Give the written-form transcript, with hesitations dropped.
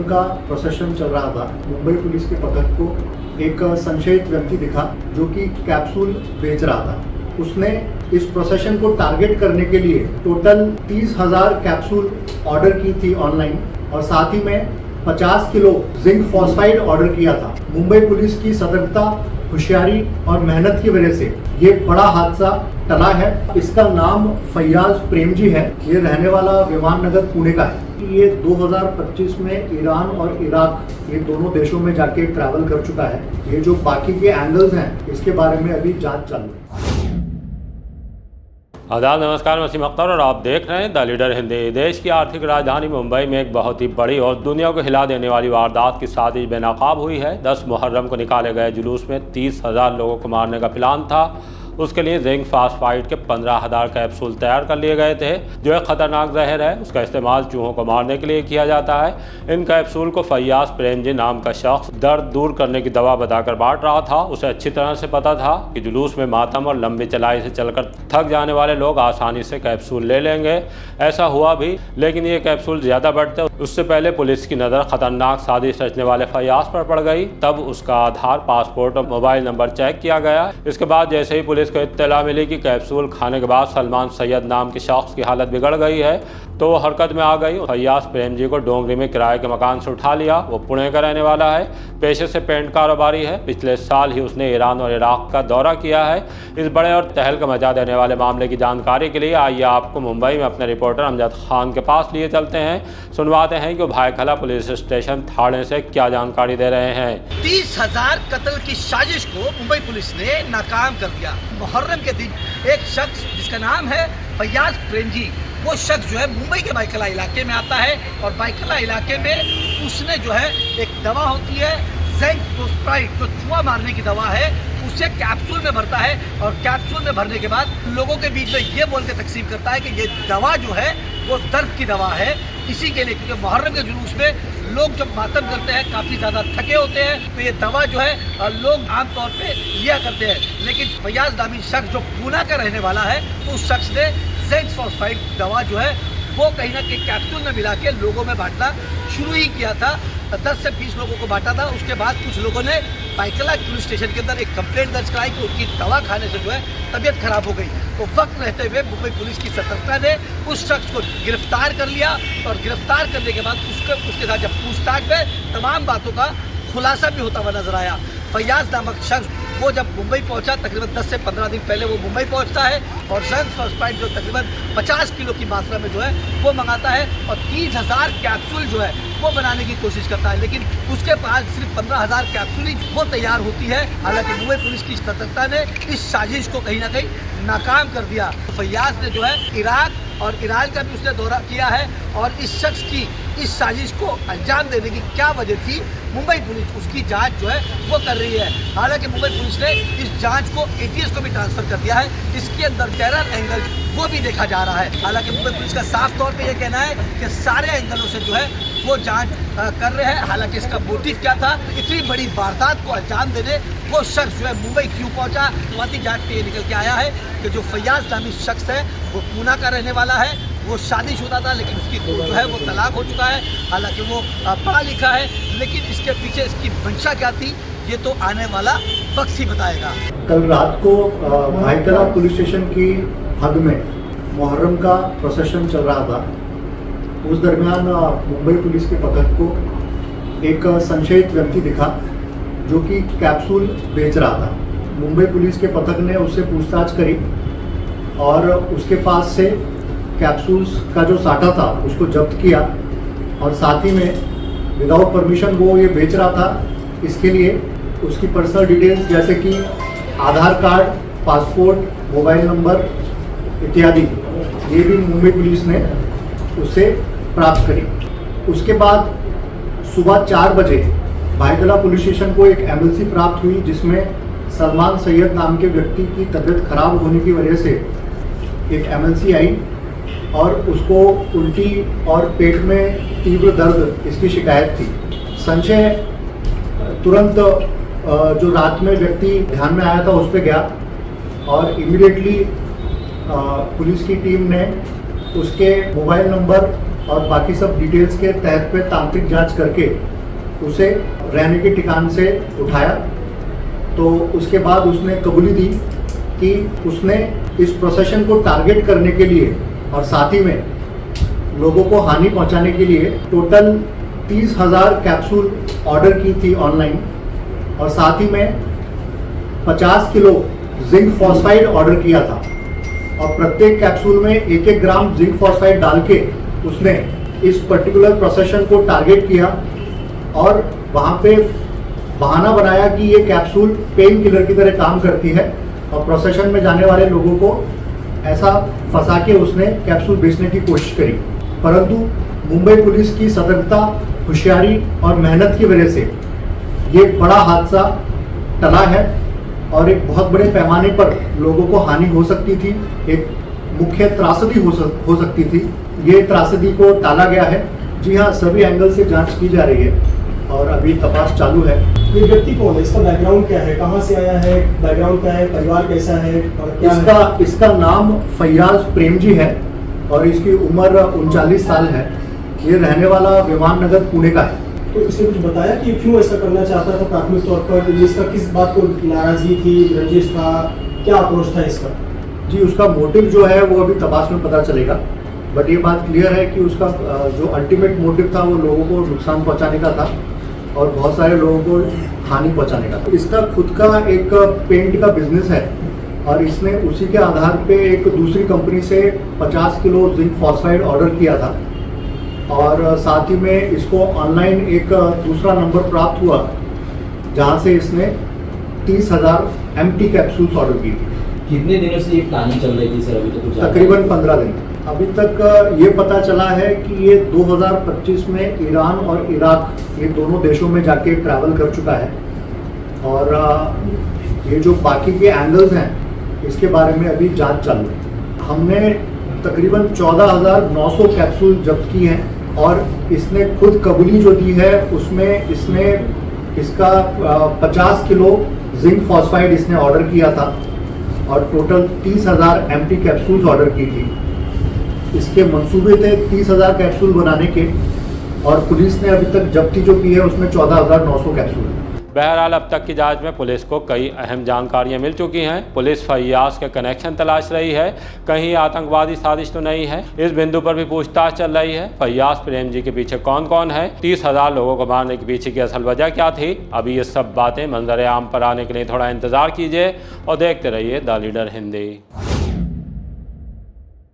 का प्रोसेशन चल रहा था। मुंबई पुलिस के पथक को एक संशयित व्यक्ति दिखा जो कि कैप्सूल बेच रहा था। उसने इस प्रोसेशन को टारगेट करने के लिए टोटल 30,000 कैप्सूल ऑर्डर की थी ऑनलाइन और साथ ही में 50 किलो जिंक फॉस्फाइड ऑर्डर किया था। मुंबई पुलिस की सतर्कता, होशियारी और मेहनत की वजह से ये बड़ा हादसा टला है। इसका नाम फैयाज प्रेमजी है। ये रहने वाला विमान नगर पुणे का है। ये 2025 में ईरान और इराक ये दोनों देशों में जाके ट्रैवल कर चुका है। ये जो बाकी के एंगल्स हैं इसके बारे में अभी जांच चालू है। आदाब, नमस्कार, मैं वसीम अख्तर और आप देख रहे हैं द लीडर हिंदी। देश की आर्थिक राजधानी मुंबई में एक बहुत ही बड़ी और दुनिया को हिला देने वाली वारदात की साजिश बेनकाब हुई है। 10 मुहर्रम को निकाले गए जुलूस में 30,000 लोगों को मारने का प्लान था। उसके लिए जिंक फॉस्फाइड के 15,000 कैप्सूल तैयार कर लिए गए थे, जो एक खतरनाक जहर है। उसका इस्तेमाल चूहों को मारने के लिए किया जाता है। इन कैप्सूल को फैयाज प्रेमजी नाम का शख्स दर्द दूर करने की दवा बताकर बांट रहा था। उसे अच्छी तरह से पता था कि जुलूस में मातम और लंबी चलाई से चलकर थक जाने वाले लोग आसानी से कैप्सूल ले लेंगे। ऐसा हुआ भी, लेकिन ये कैप्सूल ज़्यादा बढ़ते उससे पहले पुलिस की नज़र खतरनाक साजिश रचने वाले फैयाज पर पड़ गई। तब उसका आधार, पासपोर्ट और मोबाइल नंबर चेक किया गया। इसके बाद जैसे ही पुलिस को इत्तला मिली कि कैप्सूल खाने के बाद सलमान सैयद नाम के शख्स की हालत बिगड़ गई है, तो वो हरकत में आ गई। फैयाज प्रेमजी को डोंगरी में किराए के मकान से उठा लिया। वो पुणे का रहने वाला है, पेशे से पेंट कारोबारी है। पिछले साल ही उसने ईरान और इराक का दौरा किया है। इस बड़े और तहलका मचा देने वाले मामले की जानकारी के लिए आइए आपको मुंबई में अपने रिपोर्टर अमजद खान के पास लिए चलते हैं। सुनवाते हैं कि भाईखला पुलिस स्टेशन थाने से क्या जानकारी दे रहे हैं। 30,000 कत्ल की साजिश को मुंबई पुलिस ने नाकाम कर दिया। मुहर्रम के दिन एक शख्स जिसका नाम है फैयाज प्रेमजी, वो शख्स जो है मुंबई के भाईखला इलाके में आता है और भाईखला इलाके में उसने जो है एक दवा होती है जिंक फॉस्फाइड, जो चूहा मारने की दवा है, उसे कैप्सूल में भरता है और कैप्सूल में भरने के बाद लोगों के बीच में ये बोल के तकसीम करता है कि ये दवा जो है वो दर्द की दवा है। इसी के लिए, क्योंकि मुहर्रम के जुलूस में लोग जब मातम करते हैं, काफ़ी ज़्यादा थके होते हैं, तो ये दवा जो है लोग आमतौर पे लिया करते हैं। लेकिन फैयाज नामी शख्स जो पूना का रहने वाला है, उस शख्स ने जिंक फॉस्फाइड दवा जो है वो कहीं ना कहीं कैप्सूल में मिला के लोगों में बांटना शुरू ही किया था। 10 से 20 लोगों को बांटा था। उसके बाद कुछ लोगों ने भाईखला पुलिस स्टेशन के अंदर एक कंप्लेंट दर्ज कराई कि उनकी दवा खाने से जो है तबीयत खराब हो गई। तो वक्त रहते हुए मुंबई पुलिस की सतर्कता ने उस शख्स को गिरफ्तार कर लिया और गिरफ्तार करने के बाद उसके साथ जब पूछताछ में तमाम बातों का खुलासा भी होता हुआ नजर आया। फैयाज नामक शख्स वो जब मुंबई पहुंचा, तकरीबन 10 से 15 दिन पहले वो मुंबई पहुंचता है और जिंक फॉस्फाइड जो तकरीबन 50 किलो की मात्रा में जो है वो मंगाता है और 30,000 कैप्सूल जो है वो बनाने की कोशिश करता है। लेकिन उसके पास सिर्फ 15,000 कैप्सूल ही वो तैयार होती है। हालांकि मुंबई पुलिस की सतर्कता ने इस साजिश को कहीं ना कहीं नाकाम कर दिया। फैयाज ने जो है इराक और ईरान का भी उसने दौरा किया है और इस शख्स की इस साजिश को अंजाम देने की क्या वजह थी, मुंबई पुलिस उसकी जांच जो है वो कर रही है। हालांकि मुंबई पुलिस ने इस जांच को ATS को भी ट्रांसफर कर दिया है। इसके अंदर टेरर एंगल वो भी देखा जा रहा है। हालांकि मुंबई पुलिस का साफ तौर पे ये कहना है कि सारे एंगलों से जो है वो जांच कर रहे हैं। हालांकि इसका मोटिव क्या था, इतनी बड़ी वारदात को अंजाम देने वो शख्स जो है मुंबई क्यों पहुंचा, शुरुआती जांच में ये निकल के आया है कि जो फैयाज नामी शख्स है वो पूना का रहने वाला है। वो शादीशुदा था, लेकिन उसकी जो है वो तलाक हो चुका है। हालांकि वो पढ़ा लिखा है, लेकिन इसके पीछे इसकी मंशा क्या थी ये तो आने वाला वक्त ही बताएगा। कल रात को भाईखला पुलिस स्टेशन की हद में मुहर्रम का प्रोसेशन चल रहा था। उस दरमियान मुंबई पुलिस के पथक को एक संशयित व्यक्ति दिखा जो कि कैप्सूल बेच रहा था। मुंबई पुलिस के पथक ने उससे पूछताछ करी और उसके पास से कैप्सूल्स का जो साटा था उसको जब्त किया और साथ ही में विदाउट परमिशन वो ये बेच रहा था। इसके लिए उसकी पर्सनल डिटेल्स जैसे कि आधार कार्ड, पासपोर्ट, मोबाइल नंबर इत्यादि ये भी मुंबई पुलिस ने उससे प्राप्त करी। उसके बाद सुबह 4 बजे भाईखला पुलिस स्टेशन को एक एमएलसी प्राप्त हुई जिसमें सलमान सैयद नाम के व्यक्ति की तबीयत खराब होने की वजह से एक एमएलसी आई और उसको उल्टी और पेट में तीव्र दर्द इसकी शिकायत थी। संशय तुरंत जो रात में व्यक्ति ध्यान में आया था उस पर गया और इमीडिएटली पुलिस की टीम ने उसके मोबाइल नंबर और बाकी सब डिटेल्स के तहत पे तांत्रिक जांच करके उसे रहने के ठिकान से उठाया। तो उसके बाद उसने कबूली दी कि उसने इस प्रोसेशन को टारगेट करने के लिए और साथ ही में लोगों को हानि पहुंचाने के लिए टोटल 30,000 कैप्सूल ऑर्डर की थी ऑनलाइन, और साथ ही में 50 किलो जिंक फॉस्फाइड ऑर्डर किया था। और प्रत्येक कैप्सूल में 1-1 ग्राम जिंक फॉस्फाइड डाल के उसने इस पर्टिकुलर प्रोसेशन को टारगेट किया और वहाँ पे बहाना बनाया कि ये कैप्सूल पेन किलर की तरह काम करती है, और प्रोसेशन में जाने वाले लोगों को ऐसा फंसा के उसने कैप्सूल बेचने की कोशिश करी। परंतु मुंबई पुलिस की सतर्कता, होशियारी और मेहनत की वजह से ये बड़ा हादसा टला है और एक बहुत बड़े पैमाने पर लोगों को हानि हो सकती थी, एक मुख्य त्रासदी हो सकती थी। ये त्रासदी को टाला गया है। जी हाँ, सभी एंगल से जांच की जा रही है और अभी तपास चालू है। ये व्यक्ति कौन है, इसका बैकग्राउंड क्या है, कहाँ से आया है, बैकग्राउंड क्या है, परिवार कैसा है और क्या है? इसका नाम फैयाज प्रेमजी है और इसकी उम्र 39 साल है। ये रहने वाला विमान नगर पुणे का है। तो इसने कुछ बताया कि क्यों ऐसा करना चाहता था प्राथमिक तौर पर? इसका किस बात को नाराजगी थी, रंजिश था, क्या अप्रोच था इसका? जी, उसका मोटिव जो है वो अभी तपास में पता चलेगा, बट ये बात क्लियर है कि उसका जो अल्टीमेट मोटिव था वो लोगों को नुकसान पहुंचाने का था और बहुत सारे लोगों को हानि पहुंचाने का था। इसका खुद का एक पेंट का बिजनेस है और इसने उसी के आधार पे एक दूसरी कंपनी से 50 किलो जिंक फॉस्फाइड ऑर्डर किया था, और साथ ही में इसको ऑनलाइन एक दूसरा नंबर प्राप्त हुआ जहां से इसने 30,000 एम्प्टी कैप्सूल्स ऑर्डर की थी। कितने दिनों से ये प्लानिंग चल रही थी सर? अभी तो कुछ तकरीबन 15 दिन। अभी तक ये पता चला है कि ये 2025 में ईरान और इराक, ये दोनों देशों में जाके ट्रैवल कर चुका है, और ये जो बाकी के एंगल्स हैं इसके बारे में अभी जांच चालू है। हमने तकरीबन 14,900 कैप्सूल जब्त की हैं, और इसने खुद कबूली जो दी है उसमें इसने इसका 50 किलो जिंक फॉस्फाइड इसने ऑर्डर किया था और टोटल 30,000 एम्प्टी कैप्सूल्स ऑर्डर की थी। इसके मंसूबे थे 30,000 कैप्सूल बनाने के, और पुलिस ने अभी तक जब्ती जो की है उसमें 14,900 कैप्सूल। बहरहाल अब तक की जांच में पुलिस को कई अहम जानकारियां मिल चुकी हैं। पुलिस फैयाज के कनेक्शन तलाश रही है, कहीं आतंकवादी साजिश तो नहीं है, इस बिंदु पर भी पूछताछ चल रही है। फैयाज प्रेमजी के पीछे कौन कौन है, 30,000 लोगों को मारने के पीछे की असल वजह क्या थी, अभी ये सब बातें मंजर आम पर आने के लिए थोड़ा इंतजार कीजिए और देखते रहिए द लीडर हिंदी।